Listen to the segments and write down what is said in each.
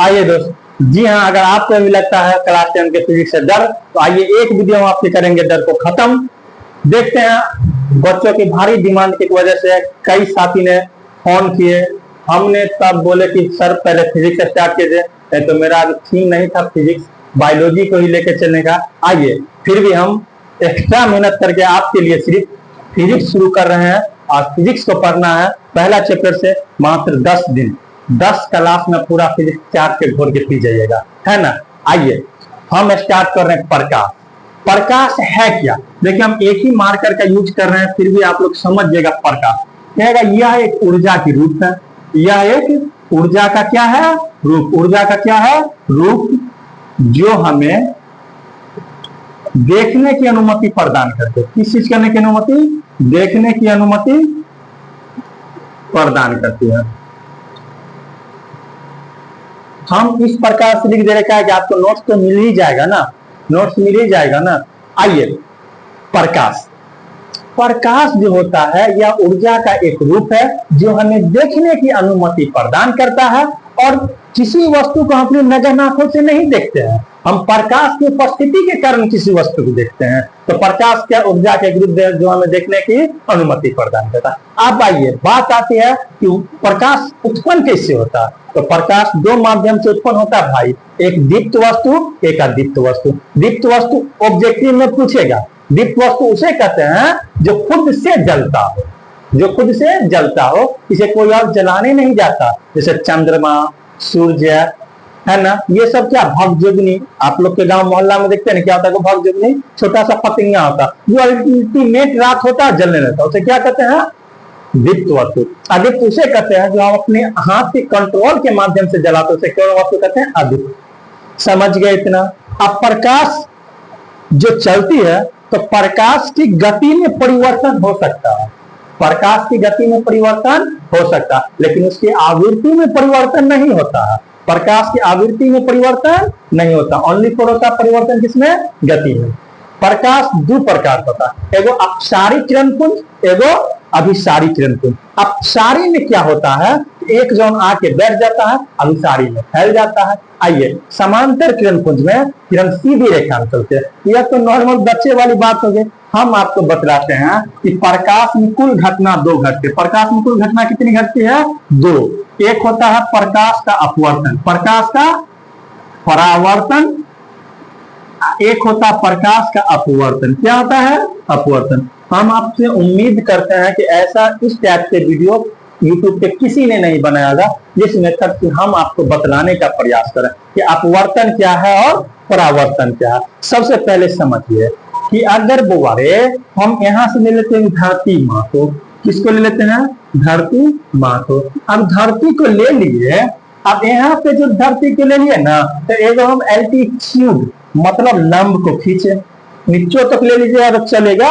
आइए दोस्त, जी हाँ, अगर आपको भी लगता है क्लास 10 के फिजिक्स से डर, तो आइए एक वीडियो में आपके करेंगे डर को खत्म। देखते हैं, बच्चों की भारी डिमांड की वजह से कई साथी ने फोन किए, हमने तब बोले कि सर पहले फिजिक्स स्टार्ट कीजिए, तो मेरा थीम नहीं था फिजिक्स, बायोलॉजी को ही लेकर चलने का। आइए फिर भी हम एक्स्ट्रा मेहनत करके आपके लिए सिर्फ फिजिक्स शुरू कर रहे हैं, और फिजिक्स को पढ़ना है पहला चैप्टर से मात्र 10 दिन, 10 क्लास में पूरा फिजिक्स चाट के घोर के पी जाइएगा, है ना। आइए हम स्टार्ट कर रहे हैं प्रकाश। प्रकाश है क्या? देखिए हम एक ही मार्कर का यूज कर रहे हैं, फिर भी आप लोग समझ जाएगा। प्रकाश कहेगा यह एक ऊर्जा की रूप है, यह एक ऊर्जा का क्या है? रूप। ऊर्जा का क्या है? रूप, जो हमें देखने की अनुमति प्रदान करते। किस चीज करने की अनुमति? देखने की अनुमति प्रदान करती है। हम इस प्रकार से लिख दे रहे हैं कि आपको नोट्स तो मिल ही जाएगा ना, नोट्स मिल ही जाएगा ना। आइए, प्रकाश, प्रकाश जो होता है यह ऊर्जा का एक रूप है जो हमें देखने की अनुमति प्रदान करता है, और किसी वस्तु को हम अपनी नजर आंखों से नहीं देखते हैं, हम प्रकाश की उपस्थिति के कारण किसी वस्तु को देखते हैं। तो प्रकाश क्या? ऊर्जा के विरुद्ध है जो हमें देखने की अनुमति प्रदान करता है। अब आइए बात आती है कि प्रकाश उत्पन्न कैसे होता है। तो प्रकाश दो माध्यम से उत्पन्न होता है भाई, एक दीप्त वस्तु, एक अदीप्त वस्तु। दीप्त वस्तु ऑब्जेक्टिव में पूछेगा, दीप्त वस्तु उसे कहते हैं जो खुद से जलता हो, जो खुद से जलता हो, इसे कोई और जलाने नहीं जाता, जैसे चंद्रमा, सूर्य, है ना। ये सब क्या? भवजुग्नि। आप लोग के गांव मोहल्ला में देखते हैं क्या होता है? भवजुग्नि छोटा सा पतंगिया होता है जो अल्टीमेट रात होता है, जलने लगता है, उसे क्या कहते हैं? दीप्त वस्तु। अदीप्त उसे कहते हैं जो हम अपने हाथ के कंट्रोल के माध्यम से जलाते, उसे कौन वस्तु कहते हैं? अदीप्त। समझ गए इतना? अब प्रकाश जो चलती है, तो प्रकाश की गति में परिवर्तन हो सकता है, प्रकाश की गति में परिवर्तन हो सकता है, लेकिन उसकी आवृत्ति में परिवर्तन नहीं होता है। प्रकाश की आवृत्ति में परिवर्तन नहीं होता, ओनली फॉर होता परिवर्तन किसमें? गति में। प्रकाश दो प्रकार का होता है, एगो अपसारी किरण पुंज, एगो अभिसारी किरण पुंज। अपसारी में क्या होता है? एक जोन आके बैठ जाता है, अभिसारी में फैल जाता है। आइए, समांतर किरण पुंज में किरण सीधी रेखा में चलते हैं। यह तो नॉर्मल बच्चे वाली बात हो गई। हम आपको बतलाते हैं कि प्रकाश में कुल घटना दो घटती है। प्रकाश में कुल घटना कितनी घटती है? दो। एक होता है प्रकाश का अपवर्तन, प्रकाश का परावर्तन, एक होता है प्रकाश का अपवर्तन। क्या होता है? अपवर्तन। हम आपसे उम्मीद करते हैं कि ऐसा इस टाइप से वीडियो YouTube पे किसी ने नहीं बनाया था, जिस मेथड से हम आपको बतलाने का प्रयास करें कि अपवर्तन क्या है और परावर्तन क्या है। सबसे पहले समझिए कि अगर बोले हम यहां से ले लेते हैं धरती माँ को, किसको ले लेते हैं? धरती माँ को। अब धरती को ले लिए, अब यहाँ पे जो धरती को ले लिए ना, तो एगो हम एल्टीट्यूड मतलब लंब को खींचे, नीचे तक ले लीजिए तो चलेगा।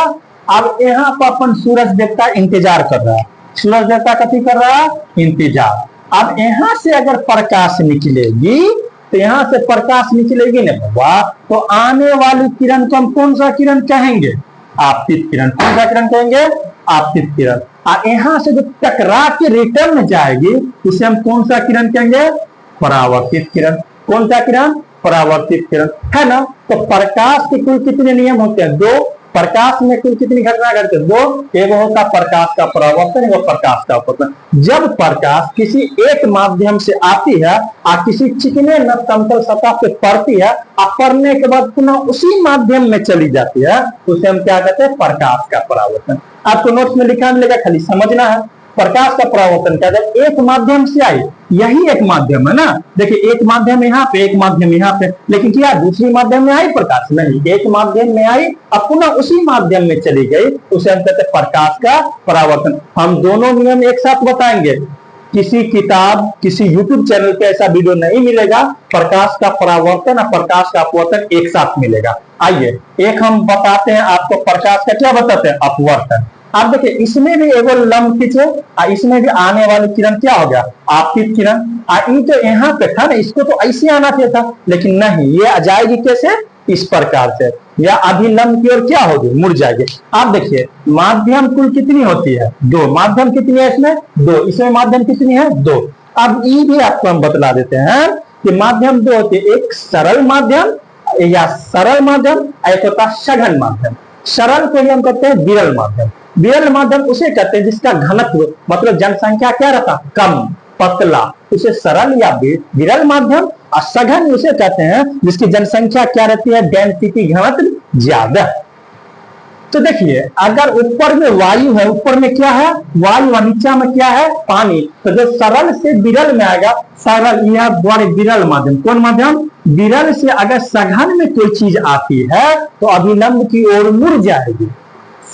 अब यहाँ पर अपन सूरज देवता इंतजार कर रहा है, सूरज देवता कथी कर रहा है? इंतजार। अब यहाँ से अगर प्रकाश निकलेगी, तो यहाँ से प्रकाश निकलेगी ना बाबा, तो आने वाली किरण को हम कौन सा किरण कहेंगे? आपतित किरण। कौन सा किरण कहेंगे? आपतित किरण। और यहाँ से जो टकरा के रिटर्न जाएगी, उसे हम कौन सा किरण कहेंगे? परावर्तित किरण। कौन सा किरण? परावर्तित किरण, है ना। तो प्रकाश के कुल कितने नियम होते हैं? दो। प्रकाश में कुल कितनी घटना घटती है? दो। एक होता प्रकाश का परावर्तन, एक प्रकाश का अपवर्तन। जब प्रकाश किसी एक माध्यम से आती है और किसी चिकने न समतल सतह पे पड़ती है, और पड़ने के बाद पुनः उसी माध्यम में चली जाती है, उसे हम क्या कहते हैं? प्रकाश का परावर्तन। आपको नोट्स में लिखा मिलेगा, खाली समझना है। प्रकाश का परावर्तन क्या है? एक माध्यम से आई, यही एक माध्यम है ना। देखिए एक माध्यम यहाँ पे, एक माध्यम यहाँ पे, लेकिन क्या दूसरी माध्यम में आई प्रकाश? नहीं, एक माध्यम में आई अब पुनः उसी माध्यम में चली गई, उसे हम कहते हैं प्रकाश का परावर्तन। हम दोनों नियम एक साथ बताएंगे। किसी किताब, किसी यूट्यूब चैनल पे ऐसा वीडियो नहीं मिलेगा, प्रकाश का परावर्तन और प्रकाश का अपवर्तन एक साथ मिलेगा। आइए एक हम बताते हैं आपको, प्रकाश का क्या बताते हैं? अपवर्तन। आप देखिए इसमें भी एगो लंब खींचे, और इसमें भी आने वाली किरण क्या हो गया? आपतित किरण। ये तो यहाँ पे था ना, इसको तो ऐसे आना चाहिए था, लेकिन नहीं, ये आ जाएगी कैसे? इस प्रकार से, या अभिलंब की ओर क्या होगी? मुड़ जाएगी। आप देखिए माध्यम कुल कितनी होती है? दो। माध्यम कितनी है इसमें? दो। इसमें माध्यम कितनी है? दो। अब ये भी आपको हम बतला देते हैं कि माध्यम दो होते हैं, एक सरल माध्यम या सरल माध्यम, एक होता है सघन माध्यम। सरल को ही हम कहते हैं विरल माध्यम। विरल माध्यम उसे कहते हैं जिसका घनत्व मतलब जनसंख्या क्या रहता, कम पतला, उसे सरल या विरल माध्यम। और सघन उसे कहते हैं जिसकी जनसंख्या क्या रहती है, डेंसिटी घनत्व ज्यादा। तो देखिए अगर ऊपर में वायु है, ऊपर में क्या है वायु और नीचे में क्या है पानी, तो जो सरल से विरल में आएगा, सरल यह बड़े विरल माध्यम। कौन माध्यम, विरल से अगर सघन में कोई चीज आती है तो अभिलंब की ओर मुड़ जाएगी।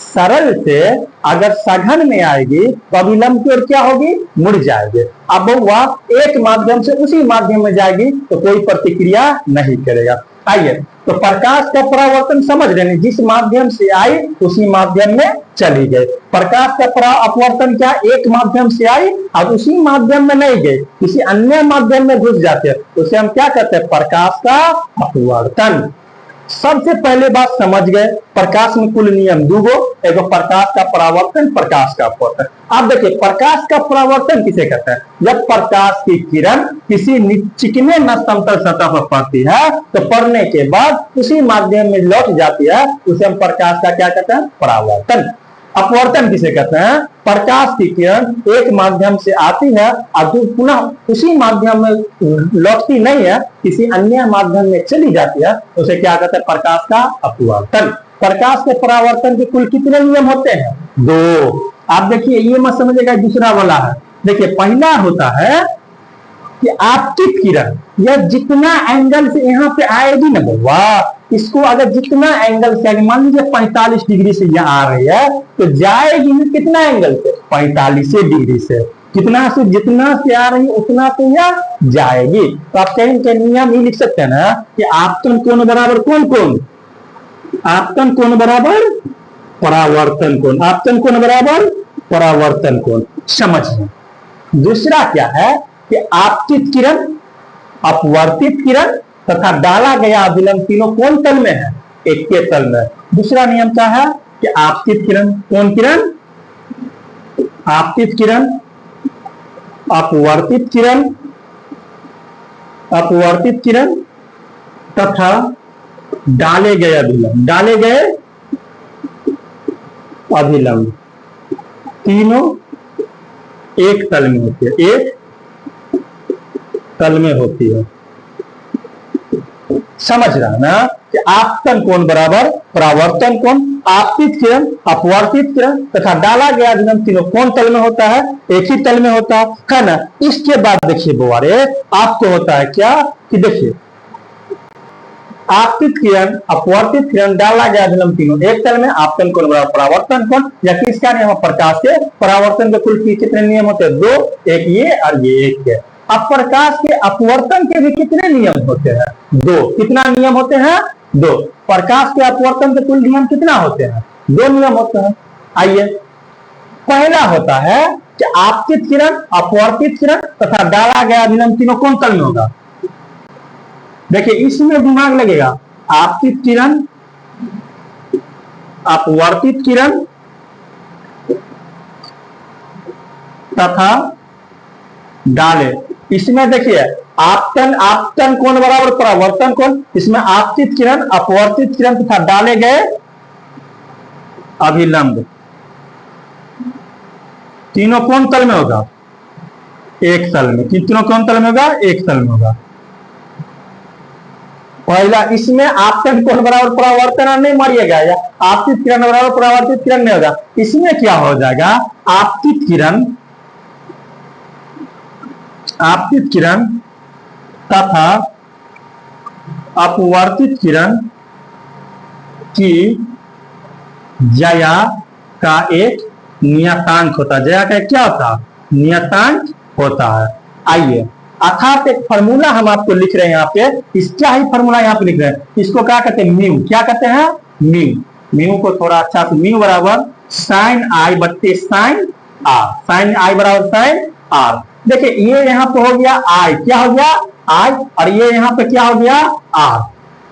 सरल से अगर सघन में आएगी तो अभिलंब की ओर क्या होगी, मुड़ जाएगी। अब वह एक माध्यम से उसी माध्यम में जाएगी तो कोई प्रतिक्रिया नहीं करेगा। आइए तो प्रकाश का परावर्तन समझ रहे हैं, जिस माध्यम से आई उसी माध्यम में चली गई। प्रकाश का अपवर्तन क्या, एक माध्यम से आई अब उसी माध्यम में नहीं गई, किसी अन्य माध्यम में घुस जाते हैं, उसे हम क्या कहते हैं, प्रकाश का अपवर्तन। सबसे पहले बात समझ गए, प्रकाश में कुल नियम दूगो, एक प्रकाश का परावर्तन, प्रकाश का अपवर्तन। आप देखिए प्रकाश का परावर्तन किसे कहते हैं, जब प्रकाश की किरण किसी चिकने न समतल सतह पर पड़ती है तो पड़ने के बाद उसी माध्यम में लौट जाती है, उसे हम प्रकाश का क्या कहते हैं, परावर्तन। अपवर्तन किसे कहते हैं, प्रकाश की किरण एक माध्यम से आती है और पुनः उसी माध्यम में लौटती नहीं है, किसी अन्य माध्यम में चली जाती है, उसे क्या कहते हैं, प्रकाश का अपवर्तन। प्रकाश के परावर्तन के कुल कितने नियम होते हैं, दो। आप देखिए ये मत समझिएगा दूसरा वाला है। देखिए पहला होता है कि आपतित किरण यह जितना एंगल से यहाँ पे आएगी ना बउआ, इसको अगर जितना एंगल से, मान लीजिए 45 डिग्री से यह आ रही है तो जाएगी कितना एंगल से, 45 डिग्री से। कितना से, जितना से आ रही है उतना तो यह जाएगी। तो आप कहीं के नियम ही लिख सकते हैं ना कि आपतन कोण बराबर कौन कौन, आपतन कोण बराबर परावर्तन कोण, आपतन कोण बराबर परावर्तन कोण। समझिए दूसरा क्या है कि आपतित किरण, अपवर्तित किरण तथा डाला गया अभिलंब तीनों कौन तल में है, एक के तल में। दूसरा नियम क्या है कि आपतित किरण, कौन किरण, आपतित किरण, अपवर्तित किरण, अपवर्तित किरण तथा डाले गए अभिलंब, डाले गए अभिलंब तीनों एक तल में होती है, एक तल में होती है। समझ रहा ना कि आपतन कोण बराबर परावर्तन कोण, आपतित किरण, अपवर्तित किरण तथा डाला गया अभिलंब तीनों कौन तल में होता है, एक ही तल में होता है ना। इसके बाद देखिए बुआरे आपको होता है क्या कि देखिए आपतित किरण, अपवर्तित किरण, डाला गया अभिलंब तीनों एक तल में, आपतन कोण बराबर परावर्तन कोण। या किसका नियम, प्रकाश के परावर्तन के कुल कितने नियम होते हैं, दो, एक ये और ये एक है। अब प्रकाश के अपवर्तन के भी कितने नियम होते हैं, दो। कितना नियम होते हैं, दो। प्रकाश के अपवर्तन के कुल नियम कितना होते हैं, दो नियम होते हैं। आइए पहला होता है कि आपतित किरण, अपवर्तित किरण तथा डाला गया अभिलंब तीनों कौन तल में होगा। देखिए इसमें दिमाग लगेगा, आपतित किरण, अपवर्तित किरण तथा डाले, इसमें देखिए आपतन, आपतन कोण बराबर परावर्तन कोण, इसमें आपतित किरण, अपवर्तित किरण तथा डाले गए अभिलंब तीनों कौन तल में होगा, एक तल में। तीनों कौन तल में होगा, एक तल में होगा। पहला इसमें आपतन कोण बराबर परावर्तन नहीं मारिएगा, या आपतित किरण बराबर परावर्तित किरण नहीं होगा। इसमें क्या हो जाएगा, आपतित किरण, आपतित किरण तथा अपवर्तित किरण की जया का एक नियतांक होता है। जया का क्या होता है, नियतांक होता है। आइए अर्थात एक फॉर्मूला हम आपको लिख रहे हैं यहाँ पे, इसका ही फॉर्मूला यहाँ पे लिख रहे हैं, इसको क्या कहते हैं, म्यू। क्या कहते हैं, म्यू। म्यू को थोड़ा अच्छा से, म्यू बराबर साइन आई बट्टे साइन आर, साइन आई बराबर साइन आर। देखिए ये यहाँ पे हो गया आई, क्या हो गया आई, और ये यहाँ पे क्या हो गया आर।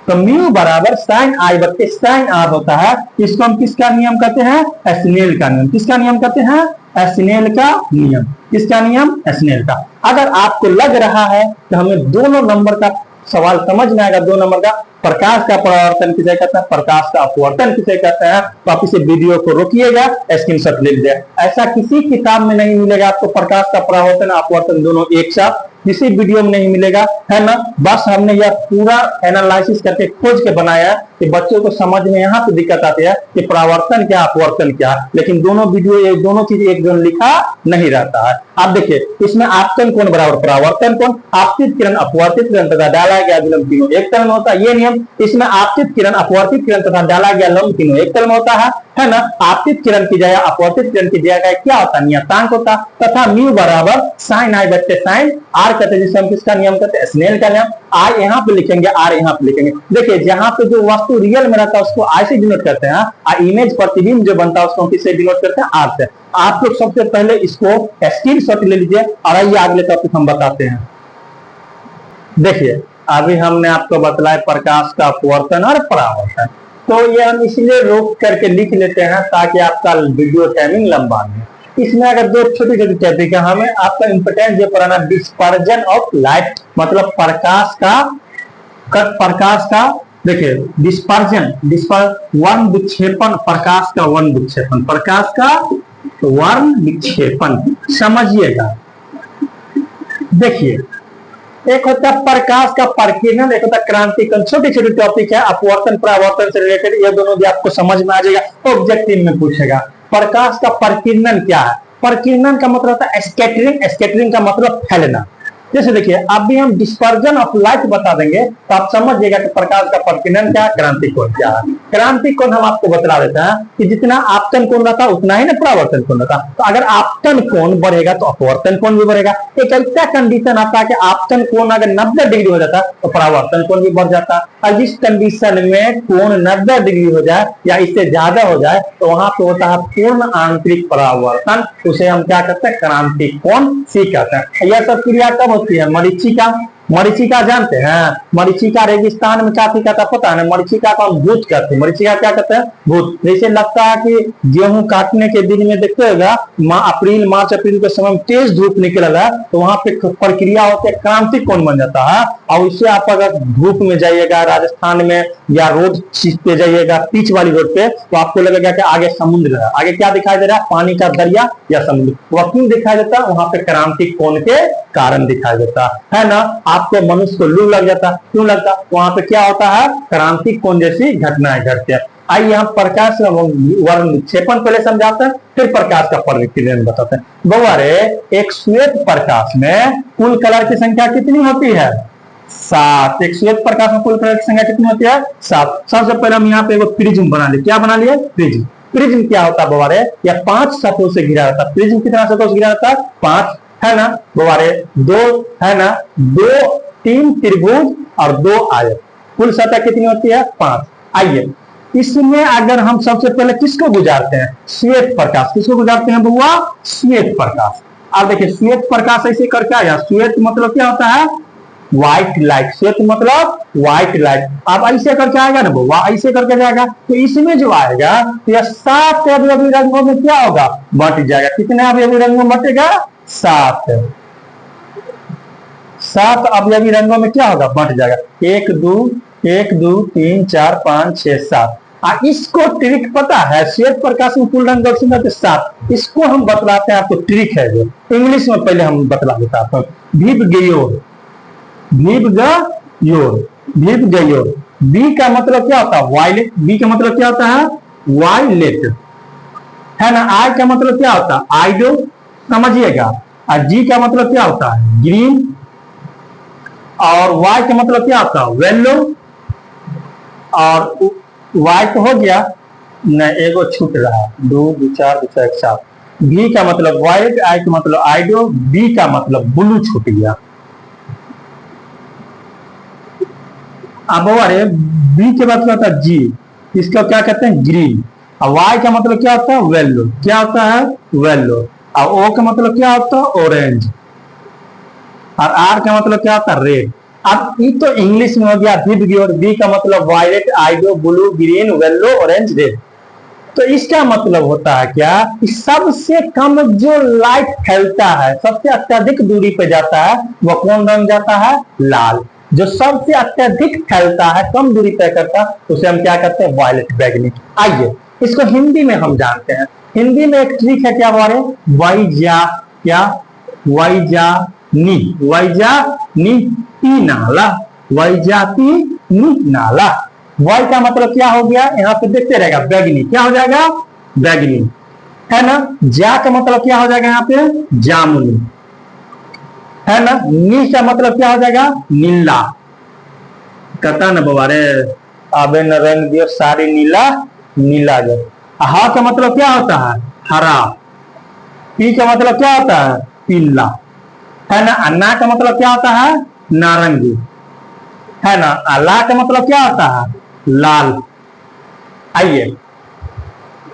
तो म्यू बराबर साइन आई बट्टे साइन आर होता है। इसको हम किसका नियम कहते हैं, एस्नेल का नियम। किसका नियम कहते हैं, एस्नेल का नियम। किसका नियम, एस्नेल का। अगर आपको लग रहा है कि हमें दोनों नंबर का सवाल समझ में आएगा, 2 नंबर का, प्रकाश का परावर्तन किसे कहते हैं, प्रकाश का अपवर्तन किसे कहते हैं, तो आप इसे वीडियो को रोकिएगा, स्क्रीनशॉट ले लीजिए। ऐसा किसी किताब में नहीं मिलेगा आपको प्रकाश का परावर्तन अपवर्तन दोनों एक साथ, किसी वीडियो में नहीं मिलेगा, है ना। बस हमने यह पूरा एनालिसिस करके खोज के बनाया कि बच्चों को समझ में यहाँ पे दिक्कत आती है कि परावर्तन क्या अपवर्तन क्या, लेकिन दोनों वीडियो दोनों चीज एक जन लिखा नहीं रहता है। आप देखिए इसमें आपतन कोण बराबर परावर्तन कोण, आपतित किरण अपवर्तित किरण तथा डाला गया विलंब तीनों एक तल में होता है, ये नियम। इसमें आपतित किरण अपवर्तित किरण तथा डाला गया लंब तीनों एक तल में होता है ना। आपतित किरण की जगह अपवर्तित किरण की जगह क्या होता है, नियतांक होता, तथा म्यू बराबर साइन आई बट्टे साइन आर कहते हैं, जिसे हम किसका नियम कहते हैं, स्नेल का नियम। आर यहाँ पे लिखेंगे, आर यहाँ पे लिखेंगे। देखिए जहां पे जो वस्तु रियल में रहता है उसको आई से डिनोट करते हैं, और इमेज प्रतिबिंब जो बनता है उसको किससे डिनोट करते हैं, आर से। आप लोग सबसे पहले इसको स्क्रीनशॉट ले लीजिए और आइए अगले टॉपिक हम बताते हैं। देखिए अभी हमने आपको बतलाया प्रकाश का अपवर्तन और परावर्तन, तो ये हम इसलिए रोक करके लिख लेते हैं ताकि आपका वीडियो टाइमिंग लंबा नहीं। इसमें अगर 2 छोटी छोटी टॉपिक है, हमें आपका इंपोर्टेंट जो पढ़ाना, डिस्पर्जन ऑफ लाइट, मतलब प्रकाश का देखिए डिस्पर्जन, वर्ण विक्षेपण, प्रकाश का वर्ण विक्षेपण, प्रकाश का वर्ण विक्षेपण समझिएगा। देखिए एक होता है प्रकाश का परिकिरण, एक होता है क्रांतिकरण। छोटे छोटे टॉपिक है, अपवर्तन परावर्तन से रिलेटेड, ये दोनों भी आपको समझ में आ जाएगा, ऑब्जेक्टिव में पूछेगा। प्रकाश का परिकिरण क्या है, परिकिरण का मतलब होता है स्कैटरिंग, स्कैटरिंग का मतलब फैलना। जैसे देखिए अभी हम डिस्पर्जन ऑफ लाइट बता देंगे तो आप समझ जाइएगा कि प्रकाश का परिकिरण क्या है, क्रांति कोण क्या है। क्रांति कोण हम आपको बता देते हैं कि जितना आपतन कोण रहता उतना ही ना परावर्तन कोण रहता, तो अगर आपतन कोण बढ़ेगा तो अपवर्तन कोण भी बढ़ेगा। एक ऐसा कंडीशन आता है कि आपतन कोण अगर 90 डिग्री हो जाता तो परावर्तन कोण भी बढ़ जाता, और जिस कंडीशन में कोण 90 डिग्री हो जाए या इससे ज्यादा हो जाए तो वहां पे होता है पूर्ण आंतरिक परावर्तन, उसे हम क्या कहते हैं, क्रांति कोण सी कहते हैं। यह सब क्रिया कब होती है, मरीचिका, मरीचिका जानते हैं, मरीचिका रेगिस्तान में क्या कहता है पता है, मरीचिका को हम भूत कहते हैं। मरीचिका क्या कहते हैं, भूत। जैसे लगता है कि गेहूं काटने के दिन में देखते होगा अप्रैल मार्च अप्रैल के समय तेज धूप निकल है तो वहां पे प्रक्रिया होती है, क्रांतिक कोण बन जाता है। और इससे आप अगर धूप में जाइएगा राजस्थान में या रोड पे जाइएगा पिच वाली रोड पे, तो आपको लगेगा कि आगे समुद्र है, आगे क्या दिखाई दे रहा है, पानी का दरिया या समुद्र। वह क्यों दिखाई देता है, वहां पे क्रांतिक कोण के कारण दिखाई देता है ना। आपको मनुष्य को लू लग जाता, क्यों लगता, वहां पे क्या होता है, क्रांतिक कोण जैसी घटनाएं घटती है। आइए हम प्रकाश का वर्ण विक्षेपण पहले समझाते हैं, फिर प्रकाश का परिकिरण बताते हैं। बउआ रे, एक श्वेत प्रकाश में कुल कलर की संख्या कितनी होती है, 7। एक श्वेत प्रकाश में कुल कलर की संख्या कितनी होती है, 7। सबसे पहले हम यहाँ पे एक प्रिज्म बना लिए, क्या बना लिए, प्रिज्म। प्रिज्म क्या होता है बउआ रे, या 5 सतहों से घिरा रहता है। प्रिज्म कितना सतहों से घिरा रहता है, 5, है ना बउआ रे। 2 है ना, 3 त्रिभुज और 2 आयत, कुल सतह कितनी होती है, 5। आइए इसमें अगर हम सबसे पहले किसको गुजारते हैं, श्वेत प्रकाश, किसको गुजारते हैं बउआ, श्वेत प्रकाश। अब देखिए श्वेत प्रकाश ऐसे करके आया, श्वेत मतलब क्या होता है, व्हाइट लाइट, श्वेत मतलब व्हाइट लाइट। अब ऐसे करके आएगा ना बउआ, ऐसे करके जाएगा तो इसमें जो आएगा तो यह 7 अवयवी रंगों में क्या होगा, बंट जाएगा। कितने अवयवी रंगों में बटेगा, 7 अवयवी रंगों में क्या होगा, बंट जाएगा। 1 2 3 4 5 6 7। इसको ट्रिक पता है, श्वेत प्रकाश में कुल रंग 7। इसको हम बतलाते हैं आपको, ट्रिक है जो इंग्लिश में पहले हम बतला देता हूं। भिबगयोर, भिबगयोर। बी का मतलब क्या होता है, वायलेट। बी का मतलब क्या होता है, वायलेट, है ना। आई का मतलब क्या होता है, आइडो, समझिएगा। और जी का मतलब क्या होता है, ग्रीन। और वाई का मतलब क्या होता है, वेलो। और वाई तो हो गया न, एगो छूट रहा, 2 2 4 2 4 7। बी का मतलब वाइट, आई का मतलब आइडो, बी का मतलब ब्लू छूट गया। अब अरे बी के बाद क्या होता है, जी, इसका क्या कहते हैं, ग्रीन। और वाई का मतलब क्या होता है, वेलो, क्या होता है, वेलो। और ओ का मतलब क्या होता है, ऑरेंज। और आर का मतलब क्या होता है, रेड। अब ये तो इंग्लिश में हो गया भिबगयोर। बी का मतलब वायलेट, आइडो, blue, green, yellow, orange, red. तो इसका मतलब होता है क्या कि सबसे कम जो लाइट फैलता है, सबसे अत्यधिक दूरी पे जाता है, वो कौन रंग जाता है? लाल। जो सबसे अत्यधिक फैलता है, कम दूरी तय करता है, उसे हम क्या करते हैं? वायलेट, बैगनी। आइए इसको हिंदी में हम जानते हैं। हिंदी में एक ट्रिक है, क्या बोले? वैजानी नाला, वैजाती नाला। वाई का मतलब क्या हो गया? यहाँ पे देखते रहेगा, बैगनी। क्या हो जाएगा? बैगनी, है ना। जा का मतलब क्या हो जाएगा? यहाँ पे जामुनी, है ना। नी का मतलब क्या हो जाएगा? नीला। कहता ना बवारे आबे न रंग दियो सारी नीला नीला। जो हा का मतलब क्या होता है? हरा। पी का मतलब क्या होता है? पीला, है ना। अन्ना का मतलब क्या होता है? नारंगी, है ना। ला का मतलब क्या होता है? लाल। आइए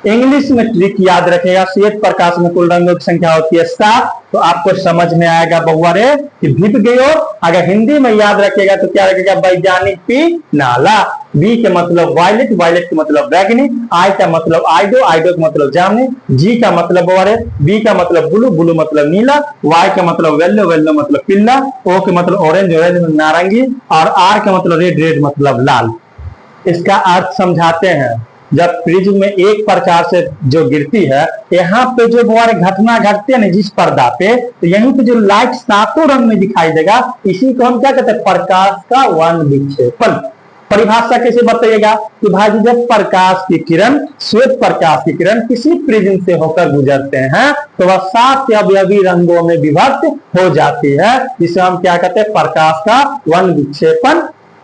इंग्लिश में ट्रिक याद रखेगा। श्वेत प्रकाश में कुल रंगों की संख्या होती है 7। तो आपको समझ में आएगा बउआ रे कि भिप गयो। अगर हिंदी में याद रखेगा तो क्या रखेगा? वैज्ञानिक पी नाला। बी के मतलब वायलेट, वायलेट के मतलब बैगनी। आई का मतलब आइडो, आइडो का मतलब जामुनी। जी का मतलब बउआ रे, बी का मतलब ब्लू, ब्लू मतलब नीला। वाई का मतलब येलो, येलो मतलब पीला। ओ के मतलब ऑरेंज, ऑरेंज नारंगी। और आर का मतलब रेड, रेड मतलब लाल। इसका अर्थ समझाते हैं। जब प्रिज्म में एक प्रकार से जो गिरती है, यहाँ पे जो हमारे घटना घटते हैं जिस पर्दा पे, तो यहीं पे जो लाइट सातों रंग में दिखाई देगा, इसी को हम क्या कहते हैं? प्रकाश का वर्ण विक्षेपण। परिभाषा कैसे बताइएगा? कि भाई जब प्रकाश की किरण, श्वेत प्रकाश की किरण किसी प्रिज्म से होकर गुजरते हैं तो वह 7 अवयवी रंगों में विभक्त हो जाती है, जिसे हम क्या कहते हैं? प्रकाश का वर्ण विक्षेपण।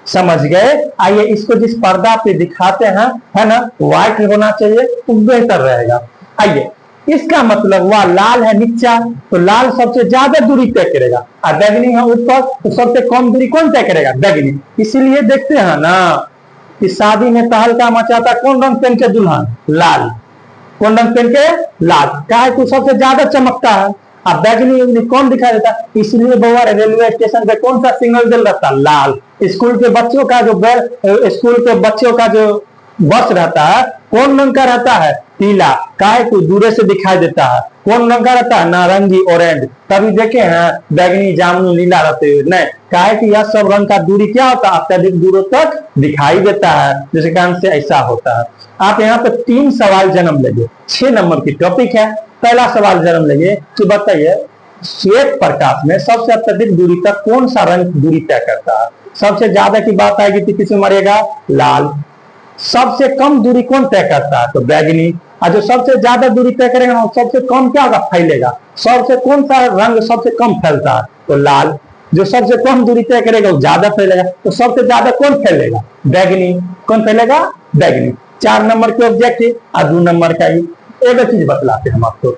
समझ गए? आइए इसको जिस पर्दा पे दिखाते हैं, है ना, व्हाइट होना चाहिए तो बेहतर रहेगा। आइए इसका मतलब वह लाल है नीचा, तो लाल सबसे ज्यादा दूरी तय करेगा, और बैगनी है ऊपर, तो सबसे कम दूरी कौन तय करेगा? बैगनी। इसीलिए देखते हैं ना कि शादी में तहलका मचाता कौन रंग पहन के दुल्हन? लाल। कौन रंग पहन के? लाल। क्या है? सबसे ज्यादा चमकता है। अब बैगनी कौन दिखाई देता? इसलिए बउआ रेलवे स्टेशन पे कौन सा सिग्नल जल रहता? लाल। स्कूल के बच्चों का जो बस रहता है, कौन रंग का रहता है? पीला। काहे? को दूर से दिखाई देता है। कौन रंग का रहता है? नारंगी, ऑरेंज। कभी देखे हैं बैगनी, जामुनी, नीला रहते हुए? नहीं। काहे कि यह सब रंग का दूरी क्या होता है? अत्यधिक दूरों तक दिखाई देता है, जिसके कारण से ऐसा होता है। आप यहाँ पे 3 सवाल जन्म लेंगे। 6 नंबर की टॉपिक है। पहला सवाल जन्म लेंगे कि बताइए श्वेत प्रकाश में सबसे अत्यधिक दूरी तक कौन सा रंग दूरी तय करता है? सबसे ज्यादा की बात आएगी तो किसमें मरेगा? लाल। सबसे कम दूरी कौन तय करता है? तो बैगनी। और जो सबसे ज्यादा दूरी तय करेगा सबसे कम क्या होगा? फैलेगा। सबसे कौन सा रंग सबसे कम फैलता है? तो लाल। जो सबसे कम दूरी तय करेगा वो ज्यादा फैलेगा, तो सबसे ज्यादा कौन फैलेगा? बैगनी। कौन फैलेगा? बैगनी। 4 नंबर के ऑब्जेक्टिव और 2 नंबर का ही एक चीज बतलाते हम आपको।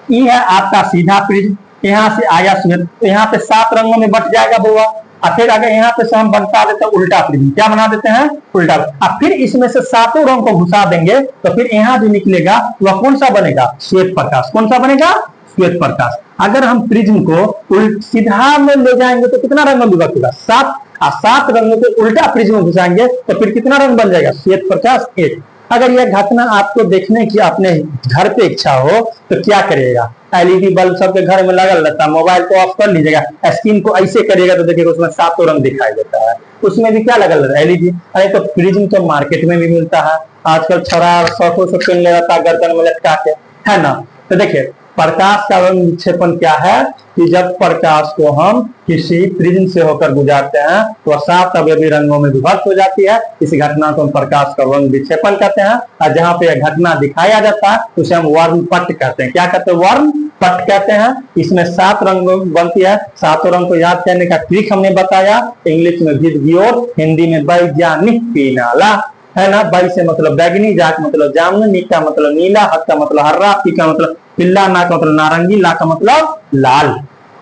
ये है आपका सीधा प्रिज्म, यहाँ से आया श्वेत, तो यहाँ पे 7 रंगों में बट जाएगा बउआ। और फिर अगर यहाँ पे से हम बना देते हैं उल्टा प्रिज्म, क्या बना देते हैं? उल्टा। और फिर इसमें से 7 रंग को घुसा देंगे तो फिर यहाँ जो निकलेगा वह कौन सा बनेगा? श्वेत प्रकाश। कौन सा बनेगा? श्वेत प्रकाश। अगर हम प्रिज्म को सीधा में ले जाएंगे तो कितना रंग विभक्त होगा? 7। और 7 रंगों को उल्टा प्रिज्म में घुसाएंगे तो फिर कितना रंग बन जाएगा? श्वेत प्रकाश 1। अगर यह घटना आपको देखने की अपने घर पे इच्छा हो तो क्या करिएगा? एलईडी बल्ब सबके घर में लगल रहता है, मोबाइल को ऑफ कर लीजिएगा, स्क्रीन को ऐसे करिएगा तो देखिएगा उसमें 7 रंग दिखाई देता है। उसमें भी क्या लगल रहता है? एलईडी। अरे तो प्रिज्म तो मार्केट में भी मिलता है, आजकल छड़ा शौकों से पेन ले रहता है गर्दन में लटका के, है ना। तो देखिए प्रकाश का रंग विक्षेपण क्या है कि जब प्रकाश को हम किसी प्रिज्म से होकर गुजारते हैं तो 7 अवयवी रंगों में विभक्त हो जाती है। इस घटना को हम प्रकाश का रंग विक्षेपण कहते हैं। और जहां पे यह घटना दिखाया जाता है उसे हम वर्णपट कहते हैं। क्या कहते हैं? वर्णपट कहते हैं। इसमें 7 रंग बनती है। 7 रंग को याद करने का ट्रिक हमने बताया। इंग्लिश में विद, हिंदी में वैज्ञानिक पीनाला, है ना। बै से मतलब बैगनी, जा का मतलब जामुनी, नी का मतलब नीला, हक का मतलब हर्रा, पी का मतलब पीला, ना का मतलब नारंगी, ला का मतलब लाल।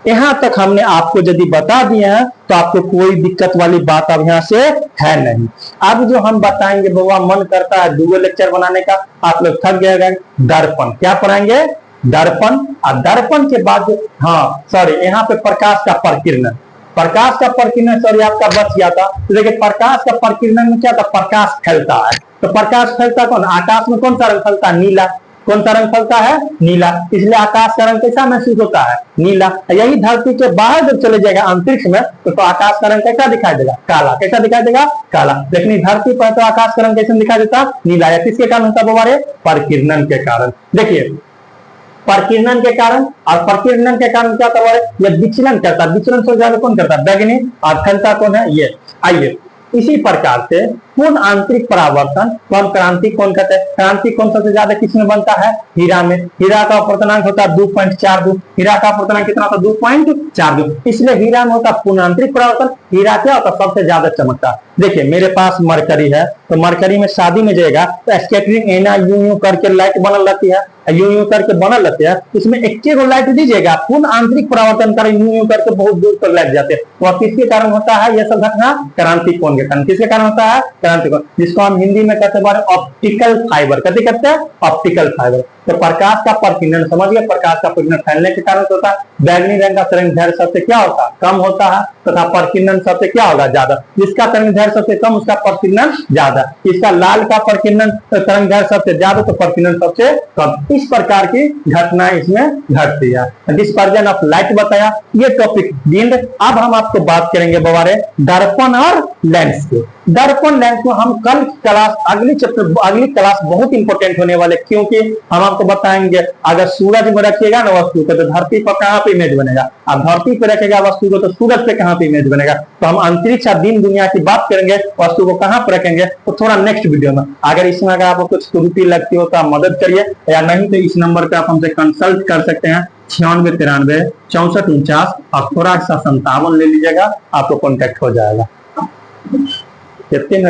यहां तक हमने आपको यदि बता दिए हैं तो आपको कोई दिक्कत वाली बात अब यहाँ से है नहीं। अब जो हम बताएंगे बउआ, मन करता है 2 लेक्चर बनाने का, आप लोग थक गए। दर्पण क्या पढ़ाएंगे? दर्पण। और दर्पण के बाद यहाँ पे प्रकाश का प्रकीर्णन। प्रकाश का प्रकीर्णन आपका बच गया था। तो देखिए प्रकाश का प्रकीर्णन में क्या था? प्रकाश फैलता है। तो प्रकाश फैलता कौन, आकाश में कौन सा रंग फैलता है, नीला। कौन सा रंग फैलता है, नीला। इसलिए आकाश का रंग कैसा महसूस होता है, नीला। यही धरती के बाहर जब चले जाएगा अंतरिक्ष में तो आकाश का रंग कैसा दिखाई देगा, काला। कैसा दिखाई देगा, काला। लेकिन धरती पर तो आकाश का रंग कैसे दिखाई देता, नीला। या किसके कारण होता है, परिकिरणन के कारण। देखिए परिकिरणन के कारण, और परिकिरणन के कारण क्या होता है, यह विचलन करता है। विचलन से ज्यादा कौन करता है, बैगनी, और फैलता कौन है, ये। आइए इसी प्रकार से पूर्ण आंतरिक परावर्तन कौन, क्रांति कौन कहते हैं, क्रांति कौन सबसे ज्यादा किसमें बनता है, हीरा में। हीरा का अपवर्तनांक होता है 2.42। हीरा का अपवर्तनांक कितना होता है, 2.42। इसलिए हीरा में होता है पूर्ण आंतरिक परावर्तन। हीरा क्या होता है, सबसे ज्यादा चमकता है। देखिए मेरे पास मरकरी है, तो मरकरी में शादी में जाएगा तो स्कैटरिंग एना यूं करके लाइट बनल रहती है, यूं करके बनल रहती है। इसमें एक लाइट दीजिएगा, पूर्ण आंतरिक परावर्तन कर यूं करके बहुत दूर तक लाइट जाते हैं। वह किसके कारण होता है, यह सब घटना क्रांति कोण के कारण। किसके कारण होता है, क्रांति कोण, जिसको हम हिंदी में कहते हैं ऑप्टिकल फाइबर। कहते कहते हैं ऑप्टिकल फाइबर। तो प्रकाश का प्रकीर्णन समझिए, प्रकाश का प्रकीर्णन फैलने के कारण होता है। बैगनी रंग का तरंग दैर्घ्य सबसे क्या होता है, कम होता है, तथा प्रकीर्णन सबसे क्या होगा, ज्यादा। जिसका तरंग दैर्घ्य सबसे कम उसका प्रकीर्णन ज्यादा। इसका लाल का प्रकीर्णन तरंग दैर्घ्य सबसे ज्यादा तो प्रकीर्णन सबसे कम। इस प्रकार की घटना इसमें घटती है। डिस्पर्जन ऑफ लाइट बताया, ये टॉपिक गेंद। अब हम आपको बात करेंगे बारे दर्पण और लेंस के। दर्पण लेंस में हम कल क्लास, अगली क्लास बहुत इंपॉर्टेंट होने वाले, क्योंकि हम आपको बताएंगे अगर सूरज में रखिएगा ना वस्तु को तो धरती पर कहां पे इमेज बनेगा, अब धरती पर रखेगा वस्तु को तो सूरज पे कहां पे इमेज बनेगा। तो हम अंतरिक्ष और दिन दुनिया की बात करेंगे, वस्तु को कहां पर रखेंगे तो थोड़ा नेक्स्ट वीडियो में। अगर इसमें अगर आपको कुछ त्रुटि लगती हो तो आप मदद करिए, या नहीं तो इस नंबर पे आप हमसे कंसल्ट कर सकते हैं 9693 6449 और थोड़ा सा 57 ले लीजिएगा, आपको कॉन्टेक्ट हो जाएगा। कितने